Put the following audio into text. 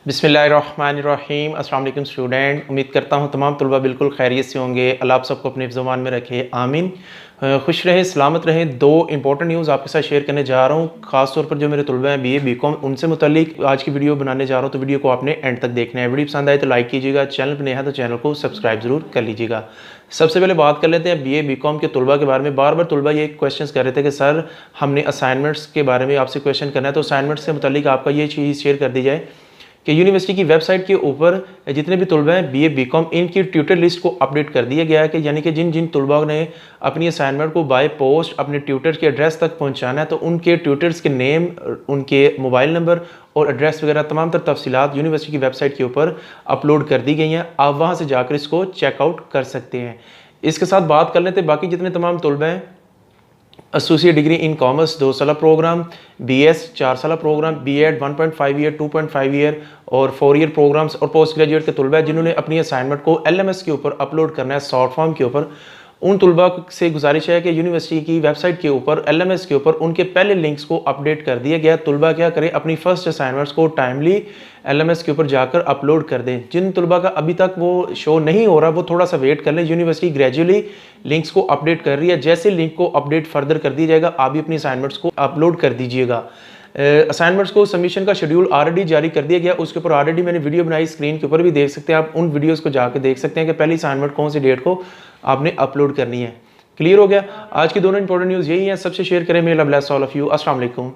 बिस्मिल्लाहिर्रहमानिर्रहीम। अस्सलाम वालेकुम स्टूडेंट, उम्मीद करता हूँ तमाम तलबा बिल्कुल खैरियत से होंगे। अल्लाह आप सबको अपने ज़ुबान में रखे, आमीन। खुश रहें, सलामत रहें। दो इंपॉर्टेंट न्यूज़ आपके साथ शेयर करने जा रहा हूँ, ख़ास तौर पर जो मेरे तलबा हैं BA BCom उनसे मुतालिक आज की वीडियो बनाने जा रहा हूँ। तो वीडियो को आपने एंड तक देखना है। वीडियो पसंद आए तो लाइक कीजिएगा, चैनल पर नया है तो चैनल को सब्सक्राइब ज़रूर कर लीजिएगा। सबसे पहले बात कर लेते हैं BA BCom के तलबा के बारे में। बार बार तलबा ये क्वेश्चन कर रहे थे कि सर हमने असाइनमेंट्स के बारे में आपसे क्वेश्चन करना है, तो असाइनमेंट्स से मुतालिक आपका ये चीज़ शेयर कर दी जाए कि यूनिवर्सिटी की वेबसाइट के ऊपर जितने भी तलबा हैं BA BCom इनकी ट्यूटर लिस्ट को अपडेट कर दिया गया है कि यानी कि जिन जिन तलबा ने अपनी असाइनमेंट को बाय पोस्ट अपने ट्यूटर के एड्रेस तक पहुंचाना है, तो उनके ट्यूटर्स के नेम, उनके मोबाइल नंबर और एड्रेस वगैरह तमाम तर तफसीलात यूनिवर्सिटी की वेबसाइट के ऊपर अपलोड कर दी गई हैं। आप वहाँ से जाकर इसको चेकआउट कर सकते हैं। इसके साथ बात कर लेते हैं बाकी जितने तमाम तलबा हैं। एसोसिएट डिग्री इन कॉमर्स 2 साल प्रोग्राम, BS 4 साल प्रोग्राम, B.ed 1.5 ईयर, 2.5 ईयर और 4 ईयर प्रोग्राम्स और पोस्ट ग्रेजुएट के तलबा जिन्होंने अपनी असाइनमेंट को LMS के ऊपर अपलोड करना है, शॉर्ट फॉर्म के ऊपर, उन तलबा से गुजारिश है कि यूनिवर्सिटी की वेबसाइट के ऊपर LMS के ऊपर उनके पहले लिंक्स को अपडेट कर दिया गया। तलबा क्या करें, अपनी फर्स्ट असाइनमेंट्स को टाइमली LMS के ऊपर जाकर अपलोड कर दें। जिन तलबा का अभी तक वो शो नहीं हो रहा वो थोड़ा सा वेट कर लें। यूनिवर्सिटी ग्रेजुअली लिंक्स को अपडेट कर रही है। जैसे लिंक को अपडेट फर्दर कर दिया जाएगा, आप भी अपनी असाइनमेंट्स को अपलोड कर दीजिएगा। असाइनमेंट्स को सबमिशन का शेड्यूल ऑलरेडी जारी कर दिया गया, उसके ऊपर ऑलरेडी मैंने वीडियो बनाई, स्क्रीन के ऊपर भी देख सकते हैं आप। उन वीडियोस को जाकर देख सकते हैं कि पहली असाइनमेंट कौन सी डेट को आपने अपलोड करनी है। क्लियर हो गया। आज की दोनों इंपॉर्टेंट न्यूज़ यही है, सबसे शेयर करें। मे अल्लाह ब्लेस ऑल ऑफ यू। अस्सलाम वालेकुम।